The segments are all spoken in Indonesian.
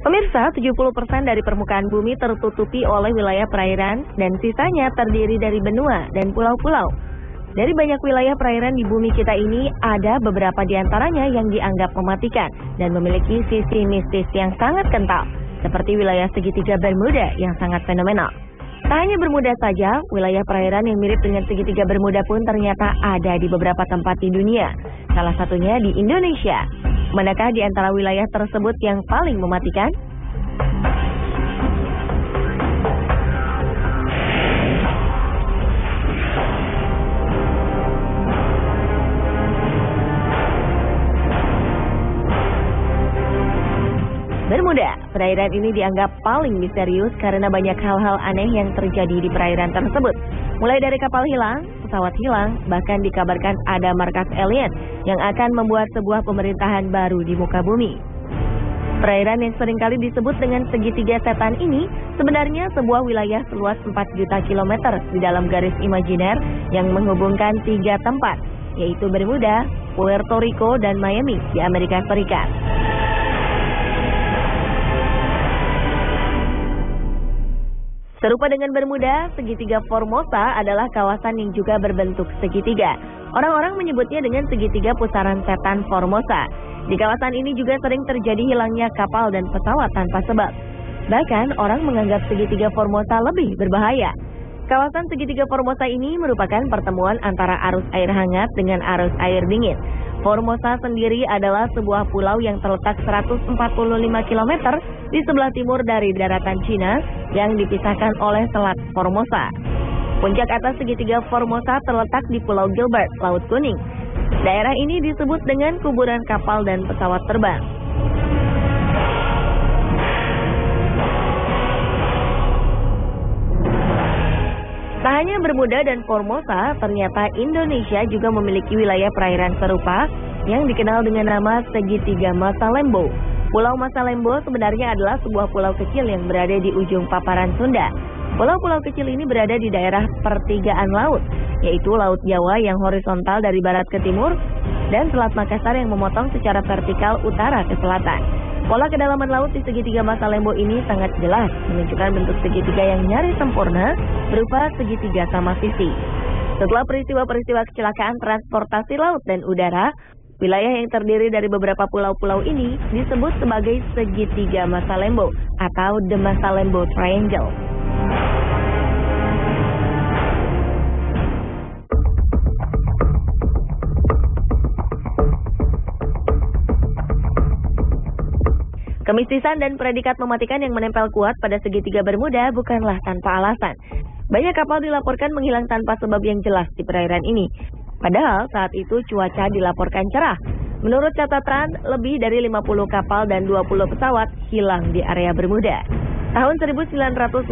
Pemirsa, 70% dari permukaan bumi tertutupi oleh wilayah perairan dan sisanya terdiri dari benua dan pulau-pulau. Dari banyak wilayah perairan di bumi kita ini, ada beberapa di antaranya yang dianggap mematikan dan memiliki sisi mistis yang sangat kental, seperti wilayah segitiga Bermuda yang sangat fenomenal. Tak hanya Bermuda saja, wilayah perairan yang mirip dengan segitiga Bermuda pun ternyata ada di beberapa tempat di dunia, salah satunya di Indonesia. Manakah di antara wilayah tersebut yang paling mematikan? Bermuda, perairan ini dianggap paling misterius karena banyak hal-hal aneh yang terjadi di perairan tersebut. Mulai dari kapal hilang, pesawat hilang, bahkan dikabarkan ada markas alien yang akan membuat sebuah pemerintahan baru di muka bumi. Perairan yang seringkali disebut dengan segitiga setan ini sebenarnya sebuah wilayah seluas 4 juta kilometer di dalam garis imajiner yang menghubungkan 3 tempat, yaitu Bermuda, Puerto Rico, dan Miami di Amerika Serikat. Serupa dengan Bermuda, segitiga Formosa adalah kawasan yang juga berbentuk segitiga. Orang-orang menyebutnya dengan segitiga pusaran setan Formosa. Di kawasan ini juga sering terjadi hilangnya kapal dan pesawat tanpa sebab. Bahkan orang menganggap segitiga Formosa lebih berbahaya. Kawasan segitiga Formosa ini merupakan pertemuan antara arus air hangat dengan arus air dingin. Formosa sendiri adalah sebuah pulau yang terletak 145 km di sebelah timur dari daratan Cina yang dipisahkan oleh Selat Formosa. Puncak atas segitiga Formosa terletak di Pulau Gilbert, Laut Kuning. Daerah ini disebut dengan kuburan kapal dan pesawat terbang. Tak hanya Bermuda dan Formosa, ternyata Indonesia juga memiliki wilayah perairan serupa yang dikenal dengan nama segitiga Masalembo. Pulau Masalembo sebenarnya adalah sebuah pulau kecil yang berada di ujung paparan Sunda. Pulau-pulau kecil ini berada di daerah pertigaan laut, yaitu Laut Jawa yang horizontal dari barat ke timur dan Selat Makassar yang memotong secara vertikal utara ke selatan. Pola kedalaman laut di segitiga Masalembo ini sangat jelas, menunjukkan bentuk segitiga yang nyaris sempurna berupa segitiga sama sisi. Setelah peristiwa-peristiwa kecelakaan transportasi laut dan udara, wilayah yang terdiri dari beberapa pulau-pulau ini disebut sebagai segitiga Masalembo atau The Masalembo Triangle. Kemistisan dan predikat mematikan yang menempel kuat pada segitiga Bermuda bukanlah tanpa alasan. Banyak kapal dilaporkan menghilang tanpa sebab yang jelas di perairan ini. Padahal saat itu cuaca dilaporkan cerah. Menurut catatan, lebih dari 50 kapal dan 20 pesawat hilang di area Bermuda. Tahun 1918,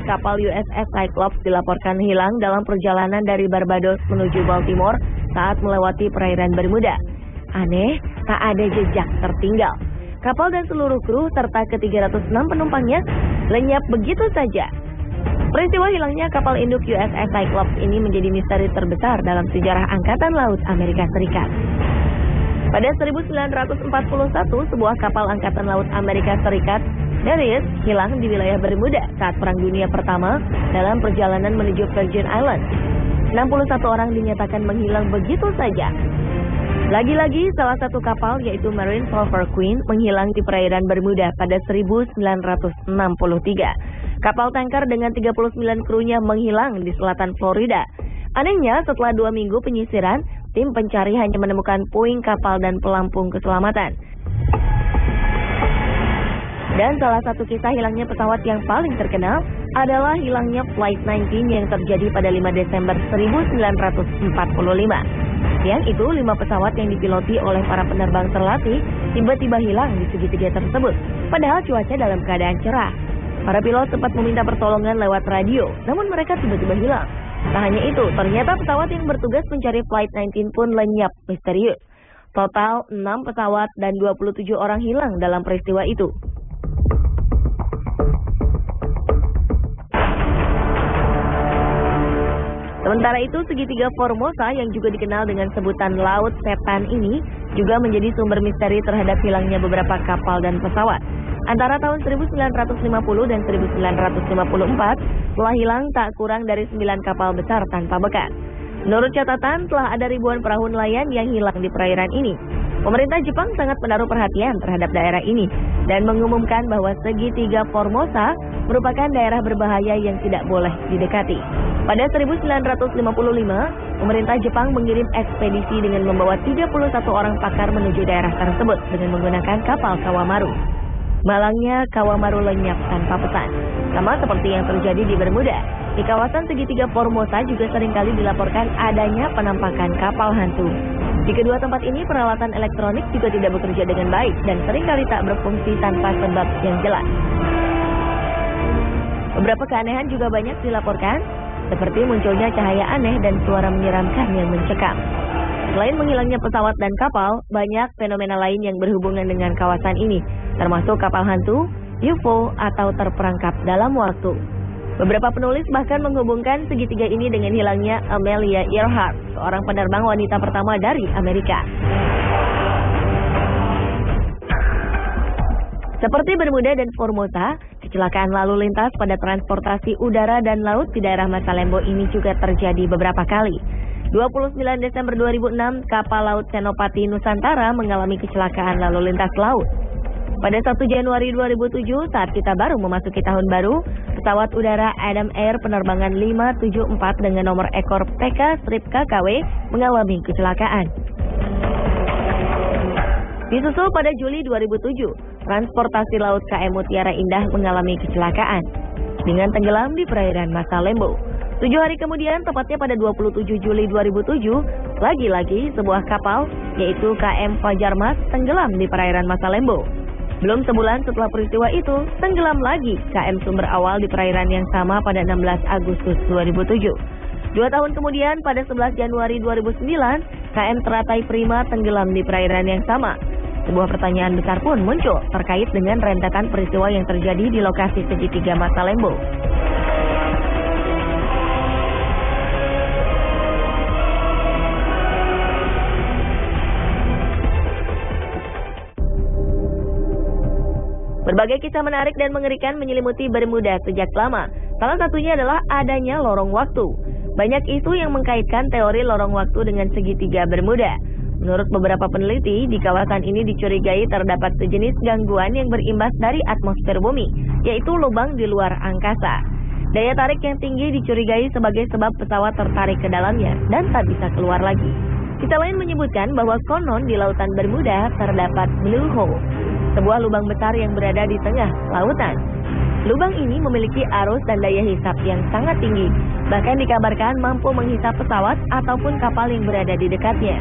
kapal USS Cyclops dilaporkan hilang dalam perjalanan dari Barbados menuju Baltimore saat melewati perairan Bermuda. Aneh, tak ada jejak tertinggal. Kapal dan seluruh kru serta ke-306 penumpangnya lenyap begitu saja. Peristiwa hilangnya kapal induk USS Cyclops ini menjadi misteri terbesar dalam sejarah Angkatan Laut Amerika Serikat. Pada 1941, sebuah kapal Angkatan Laut Amerika Serikat, Darius, hilang di wilayah Bermuda saat Perang Dunia Pertama dalam perjalanan menuju Virgin Islands. 61 orang dinyatakan menghilang begitu saja. Lagi-lagi, salah satu kapal yaitu Marine Silver Queen menghilang di perairan Bermuda pada 1963. Kapal tanker dengan 39 krunya menghilang di selatan Florida. Anehnya, setelah 2 minggu penyisiran, tim pencari hanya menemukan puing kapal dan pelampung keselamatan. Dan salah satu kisah hilangnya pesawat yang paling terkenal adalah hilangnya Flight 19 yang terjadi pada 5 Desember 1945. Siang itu, 5 pesawat yang dipiloti oleh para penerbang terlatih tiba-tiba hilang di segitiga tersebut, padahal cuaca dalam keadaan cerah. Para pilot sempat meminta pertolongan lewat radio, namun mereka tiba-tiba hilang. Tak hanya itu, ternyata pesawat yang bertugas mencari Flight 19 pun lenyap misterius. Total 6 pesawat dan 27 orang hilang dalam peristiwa itu. Sementara Sementara itu, segitiga Formosa yang juga dikenal dengan sebutan Laut Setan ini juga menjadi sumber misteri terhadap hilangnya beberapa kapal dan pesawat. Antara tahun 1950 dan 1954, telah hilang tak kurang dari 9 kapal besar tanpa bekas. Menurut catatan, telah ada ribuan perahu nelayan yang hilang di perairan ini. Pemerintah Jepang sangat menaruh perhatian terhadap daerah ini dan mengumumkan bahwa segitiga Formosa merupakan daerah berbahaya yang tidak boleh didekati. Pada 1955, pemerintah Jepang mengirim ekspedisi dengan membawa 31 orang pakar menuju daerah tersebut dengan menggunakan kapal Kawamaru. Malangnya Kawamaru lenyap tanpa pesan, sama seperti yang terjadi di Bermuda. Di kawasan segitiga Formosa juga seringkali dilaporkan adanya penampakan kapal hantu. Di kedua tempat ini peralatan elektronik juga tidak bekerja dengan baik dan seringkali tak berfungsi tanpa sebab yang jelas. Beberapa keanehan juga banyak dilaporkan, seperti munculnya cahaya aneh dan suara menyeramkan yang mencekam. Selain menghilangnya pesawat dan kapal, banyak fenomena lain yang berhubungan dengan kawasan ini, termasuk kapal hantu, UFO, atau terperangkap dalam waktu. Beberapa penulis bahkan menghubungkan segitiga ini dengan hilangnya Amelia Earhart, seorang penerbang wanita pertama dari Amerika. Seperti Bermuda dan Formosa, kecelakaan lalu lintas pada transportasi udara dan laut di daerah Masalembo ini juga terjadi beberapa kali. 29 Desember 2006, kapal laut Senopati Nusantara mengalami kecelakaan lalu lintas laut. Pada 1 Januari 2007, saat kita baru memasuki tahun baru, pesawat udara Adam Air penerbangan 574 dengan nomor ekor PK-KKW mengalami kecelakaan. Disusul pada Juli 2007, transportasi laut KM Mutiara Indah mengalami kecelakaan dengan tenggelam di perairan Masalembo. 7 hari kemudian, tepatnya pada 27 Juli 2007, lagi-lagi sebuah kapal, yaitu KM Fajar Mas, tenggelam di perairan Masalembo. Belum sebulan setelah peristiwa itu, tenggelam lagi KM Sumber Awal di perairan yang sama pada 16 Agustus 2007. 2 tahun kemudian, pada 11 Januari 2009, KM Teratai Prima tenggelam di perairan yang sama. Sebuah pertanyaan besar pun muncul terkait dengan rentetan peristiwa yang terjadi di lokasi segitiga Masalembo. Berbagai kisah menarik dan mengerikan menyelimuti Bermuda sejak lama. Salah satunya adalah adanya lorong waktu. Banyak isu yang mengkaitkan teori lorong waktu dengan segitiga Bermuda. Menurut beberapa peneliti, di kawasan ini dicurigai terdapat sejenis gangguan yang berimbas dari atmosfer bumi, yaitu lubang di luar angkasa. Daya tarik yang tinggi dicurigai sebagai sebab pesawat tertarik ke dalamnya dan tak bisa keluar lagi. Kisah lain menyebutkan bahwa konon di lautan Bermuda terdapat blue hole, sebuah lubang besar yang berada di tengah lautan. Lubang ini memiliki arus dan daya hisap yang sangat tinggi, bahkan dikabarkan mampu menghisap pesawat ataupun kapal yang berada di dekatnya.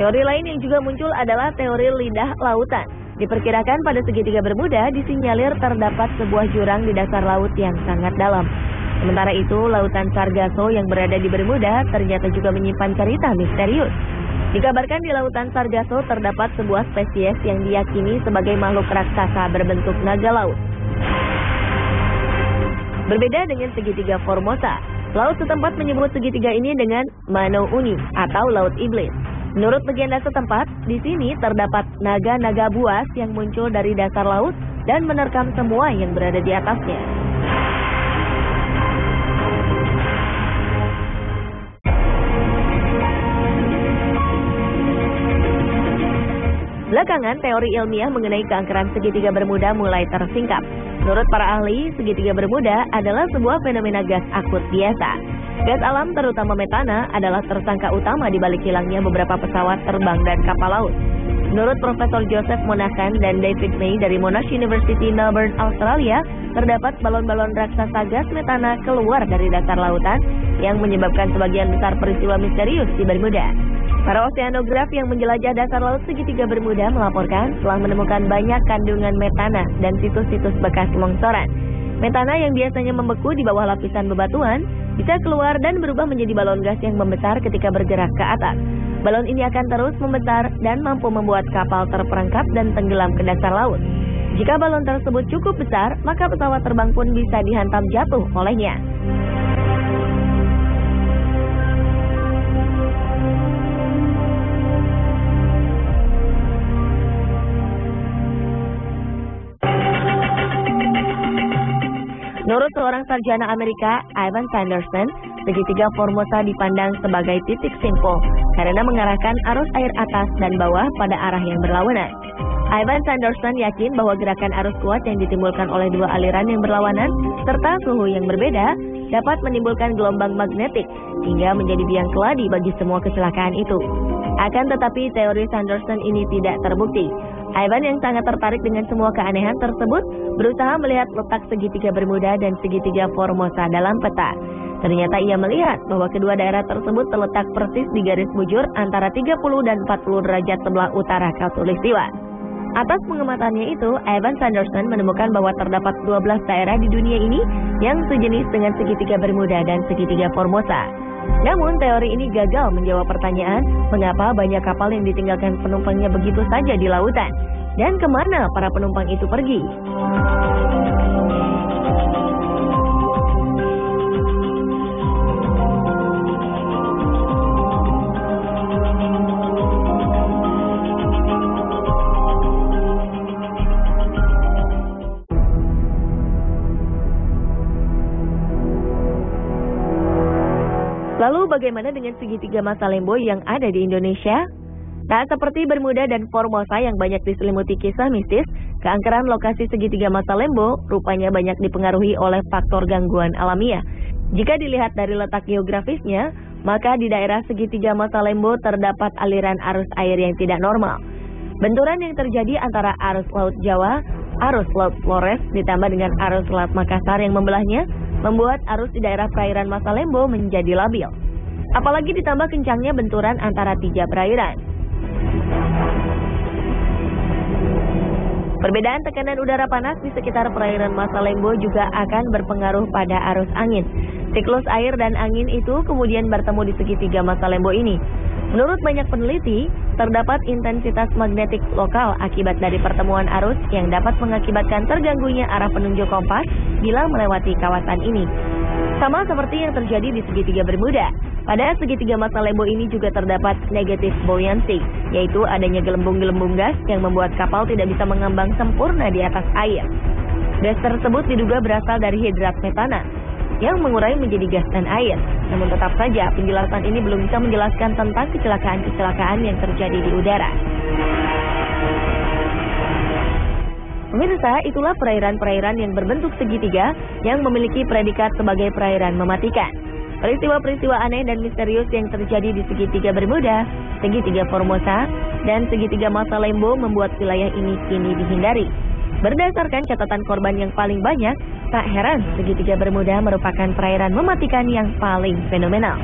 Teori lain yang juga muncul adalah teori lidah lautan. Diperkirakan pada segitiga Bermuda disinyalir terdapat sebuah jurang di dasar laut yang sangat dalam. Sementara itu, lautan Sargasso yang berada di Bermuda ternyata juga menyimpan cerita misterius. Dikabarkan di lautan Sargasso terdapat sebuah spesies yang diyakini sebagai makhluk raksasa berbentuk naga laut. Berbeda dengan segitiga Formosa, laut setempat menyebut segitiga ini dengan Mano Uni atau Laut Iblis. Menurut legenda setempat, di sini terdapat naga-naga buas yang muncul dari dasar laut dan menerkam semua yang berada di atasnya. Belakangan, teori ilmiah mengenai keangkeran segitiga Bermuda mulai tersingkap. Menurut para ahli, segitiga Bermuda adalah sebuah fenomena gas akut biasa. Gas alam terutama metana adalah tersangka utama di balik hilangnya beberapa pesawat terbang dan kapal laut. Menurut Profesor Joseph Monahan dan David May dari Monash University Melbourne, Australia, terdapat balon-balon raksasa gas metana keluar dari dasar lautan yang menyebabkan sebagian besar peristiwa misterius di Bermuda. Para oseanograf yang menjelajah dasar laut segitiga Bermuda melaporkan telah menemukan banyak kandungan metana dan situs-situs bekas longsoran. Metana yang biasanya membeku di bawah lapisan bebatuan bisa keluar dan berubah menjadi balon gas yang membesar ketika bergerak ke atas. Balon ini akan terus membesar dan mampu membuat kapal terperangkap dan tenggelam ke dasar laut. Jika balon tersebut cukup besar, maka pesawat terbang pun bisa dihantam jatuh olehnya. Menurut seorang sarjana Amerika, Ivan Sanderson, segitiga Formosa dipandang sebagai titik simpul karena mengarahkan arus air atas dan bawah pada arah yang berlawanan. Ivan Sanderson yakin bahwa gerakan arus kuat yang ditimbulkan oleh dua aliran yang berlawanan serta suhu yang berbeda dapat menimbulkan gelombang magnetik hingga menjadi biang keladi bagi semua kecelakaan itu. Akan tetapi teori Sanderson ini tidak terbukti. Ivan yang sangat tertarik dengan semua keanehan tersebut berusaha melihat letak segitiga Bermuda dan segitiga Formosa dalam peta. Ternyata ia melihat bahwa kedua daerah tersebut terletak persis di garis bujur antara 30 dan 40 derajat sebelah utara Khatulistiwa. Atas pengamatannya itu, Ivan Sanderson menemukan bahwa terdapat 12 daerah di dunia ini yang sejenis dengan segitiga Bermuda dan segitiga Formosa. Namun, teori ini gagal menjawab pertanyaan mengapa banyak kapal yang ditinggalkan penumpangnya begitu saja di lautan, dan kemana para penumpang itu pergi. Lalu bagaimana dengan segitiga Masalembo yang ada di Indonesia? Tak seperti Bermuda dan Formosa yang banyak diselimuti kisah mistis, keangkeran lokasi segitiga Masalembo rupanya banyak dipengaruhi oleh faktor gangguan alamiah. Jika dilihat dari letak geografisnya, maka di daerah segitiga Masalembo terdapat aliran arus air yang tidak normal. Benturan yang terjadi antara arus Laut Jawa, arus Laut Flores ditambah dengan arus Laut Makassar yang membelahnya, membuat arus di daerah perairan Masalembo menjadi labil. Apalagi ditambah kencangnya benturan antara tiga perairan. Perbedaan tekanan udara panas di sekitar perairan Masalembo juga akan berpengaruh pada arus angin. Siklus air dan angin itu kemudian bertemu di segitiga Masalembo ini. Menurut banyak peneliti, terdapat intensitas magnetik lokal akibat dari pertemuan arus yang dapat mengakibatkan terganggunya arah penunjuk kompas bila melewati kawasan ini. Sama seperti yang terjadi di segitiga Bermuda. Pada segitiga Masalembo ini juga terdapat negative buoyancy, yaitu adanya gelembung-gelembung gas yang membuat kapal tidak bisa mengambang sempurna di atas air. Gas tersebut diduga berasal dari hidrat metana yang mengurai menjadi gas dan air. Namun tetap saja penjelasan ini belum bisa menjelaskan tentang kecelakaan-kecelakaan yang terjadi di udara. Pemirsa, itulah perairan-perairan yang berbentuk segitiga yang memiliki predikat sebagai perairan mematikan. Peristiwa-peristiwa aneh dan misterius yang terjadi di segitiga Bermuda, segitiga Formosa, dan segitiga Masalembo membuat wilayah ini kini dihindari. Berdasarkan catatan korban yang paling banyak, tak heran segitiga Bermuda merupakan perairan mematikan yang paling fenomenal.